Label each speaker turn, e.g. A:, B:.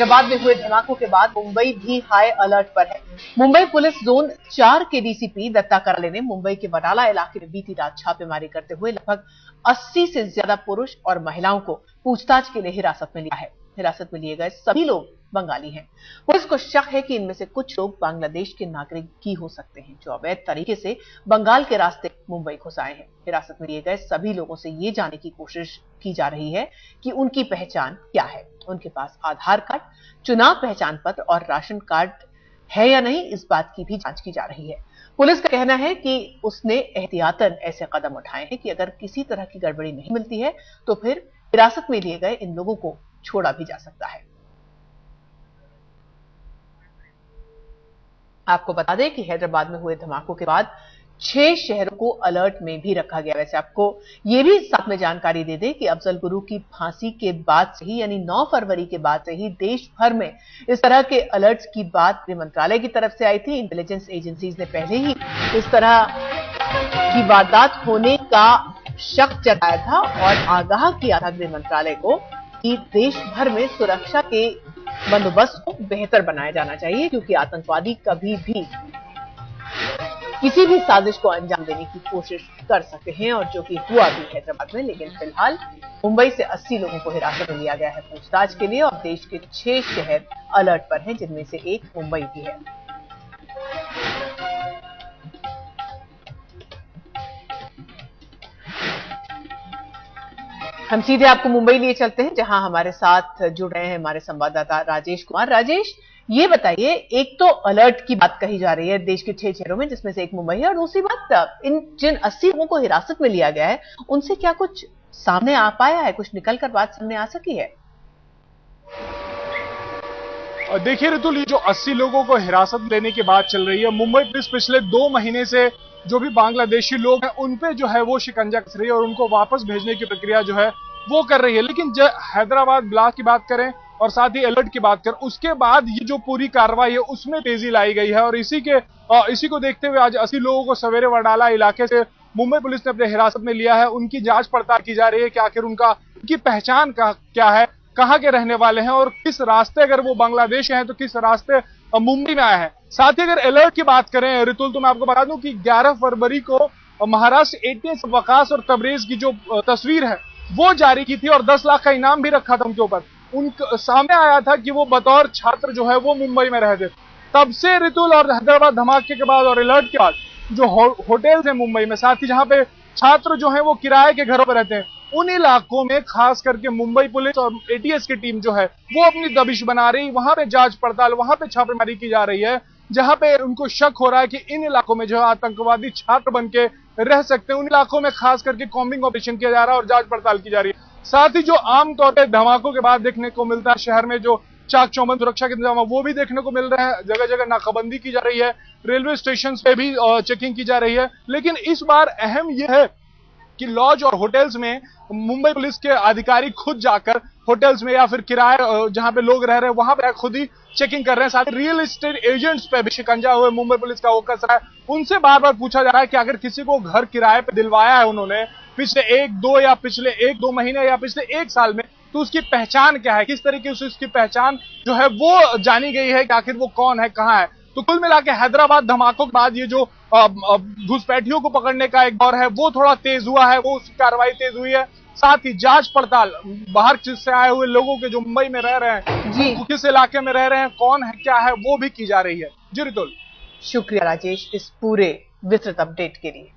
A: हैदराबाद में हुए धमाकों के बाद मुंबई भी हाई अलर्ट पर है। मुंबई पुलिस जोन 4 के डीसीपी दत्ता कराले ने मुंबई के वडाला इलाके में बीती रात छापेमारी करते हुए लगभग 80 से ज्यादा पुरुष और महिलाओं को पूछताछ के लिए हिरासत में लिया है। हिरासत में लिए गए सभी लोग बंगाली हैं। पुलिस को शक है कि इनमें से कुछ लोग बांग्लादेश के नागरिक भी हो सकते हैं, जो अवैध तरीके से बंगाल के रास्ते मुंबई घुस आए हैं। हिरासत में लिए गए सभी लोगों से ये जानने की कोशिश की जा रही है कि उनकी पहचान क्या है, उनके पास आधार कार्ड, चुनाव पहचान पत्र और राशन कार्ड है या नहीं, इस बात की भी जांच की जा रही है। पुलिस का कहना है कि उसने एहतियातन ऐसे कदम उठाए हैं कि अगर किसी तरह की गड़बड़ी नहीं मिलती है तो फिर हिरासत में लिए गए इन लोगों को छोड़ा भी जा सकता है। आपको बता दें कि हैदराबाद में हुए धमाकों के बाद 6 शहरों को अलर्ट में भी रखा गया। वैसे आपको यह भी साथ में जानकारी दे दें कि अफजल गुरु की फांसी के बाद से ही, यानी 9 फरवरी के बाद से ही देश भर में इस तरह के अलर्ट्स की बात गृह मंत्रालय की तरफ से आई थी। इंटेलिजेंस एजेंसीज ने पहले ही इस तरह की वारदात होने का शक जताया था और आगाह किया था गृह मंत्रालय को कि देश भर में सुरक्षा के बंदोबस्त को बेहतर बनाया जाना चाहिए, क्योंकि आतंकवादी कभी भी किसी भी साजिश को अंजाम देने की कोशिश कर सकते हैं, और जो कि हुआ भी हैदराबाद में। लेकिन फिलहाल मुंबई से 80 लोगों को हिरासत में लिया गया है पूछताछ के लिए, और देश के 6 शहर अलर्ट पर हैं, जिनमें से एक मुंबई भी है। हम सीधे आपको मुंबई लिए चलते हैं, जहां हमारे साथ जुड़ रहे हैं हमारे संवाददाता राजेश कुमार। राजेश, ये बताइए, एक तो अलर्ट की बात कही जा रही है देश के 6 शहरों में, जिसमें से एक मुंबई है, और दूसरी बात, इन जिन 80 लोगों को हिरासत में लिया गया है उनसे क्या कुछ सामने आ पाया है, कुछ निकलकर बात सामने आ सकी है?
B: देखिए ऋतुल, ये जो 80 लोगों को हिरासत लेने की बात चल रही है, मुंबई पुलिस पिछले 2 महीने से जो भी बांग्लादेशी लोग हैं उन पे जो है वो शिकंजा कस रही है और उनको वापस भेजने की प्रक्रिया जो है वो कर रही है। लेकिन हैदराबाद ब्लास्ट की बात करें और साथ ही अलर्ट की बात करें, उसके बाद ये जो पूरी कार्रवाई है उसमें तेजी लाई गई है, और इसी को देखते हुए आज 80 लोगों को सवेरे वडाला इलाके से मुंबई पुलिस ने अपने हिरासत में लिया है। उनकी जांच पड़ताल की जा रही है कि आखिर उनकी पहचान क्या है, कहाँ के रहने वाले हैं, और किस रास्ते, अगर वो बांग्लादेश के हैं तो किस रास्ते मुंबई में आए हैं। साथ ही अगर अलर्ट की बात करें ऋतुल, तो मैं आपको बता दूं कि 11 फरवरी को महाराष्ट्र एटीएस वकास और तबरेज की जो तस्वीर है वो जारी की थी, और 10 लाख का इनाम भी रखा था उनके ऊपर। सामने आया था कि वो बतौर छात्र जो है वो मुंबई में रहते। तब से ऋतुल, और हैदराबाद धमाके के बाद और अलर्ट के बाद जो होटल्स है मुंबई में, साथ ही जहां पे छात्र जो है वो किराए के घरों पर रहते हैं, उन इलाकों में खास करके मुंबई पुलिस और एटीएस की टीम जो है वो अपनी दबिश बना रही, वहां पे जांच पड़ताल, वहां पे छापेमारी की जा रही है, जहां पे उनको शक हो रहा है कि इन इलाकों में जो है आतंकवादी छात्र बन के रह सकते हैं। उन इलाकों में खास करके कॉम्बिंग ऑपरेशन किया जा रहा है और जांच पड़ताल की जा रही है। साथ ही जो आमतौर पर धमाकों के बाद देखने को मिलता है शहर में, जो चाक चौबंद सुरक्षा के इंतजाम वो भी देखने को मिल रहे हैं, जगह जगह नाकाबंदी की जा रही है, रेलवे स्टेशन पे भी चेकिंग की जा रही है। लेकिन इस बार अहम यह है कि लॉज और होटल्स में मुंबई पुलिस के अधिकारी खुद जाकर होटल्स में या फिर किराए जहां पे लोग रह रहे हैं वहां पे खुद ही चेकिंग कर रहे हैं। साथ ही रियल एस्टेट एजेंट्स पे भी शिकंजा हुए मुंबई पुलिस का वो कस रहा है। उनसे बार बार पूछा जा रहा है कि अगर किसी को घर किराए पे दिलवाया है उन्होंने पिछले 1-2 महीने या पिछले 1 साल में, तो उसकी पहचान क्या है, किस तरीके से उसकी पहचान जो है वो जानी गई है कि आखिर वो कौन है, कहाँ है। तो कुल मिला के हैदराबाद धमाकों के बाद ये जो घुसपैठियों को पकड़ने का एक दौर है वो थोड़ा तेज हुआ है, वो उसकी कार्रवाई तेज हुई है। साथ ही जांच पड़ताल बाहर से आए हुए लोगों के जो मुंबई में रह रहे हैं जी, किस इलाके में रह रहे हैं, कौन है, क्या है, वो भी की जा रही है। जी ऋतुल,
A: शुक्रिया राजेश इस पूरे विस्तृत अपडेट के लिए।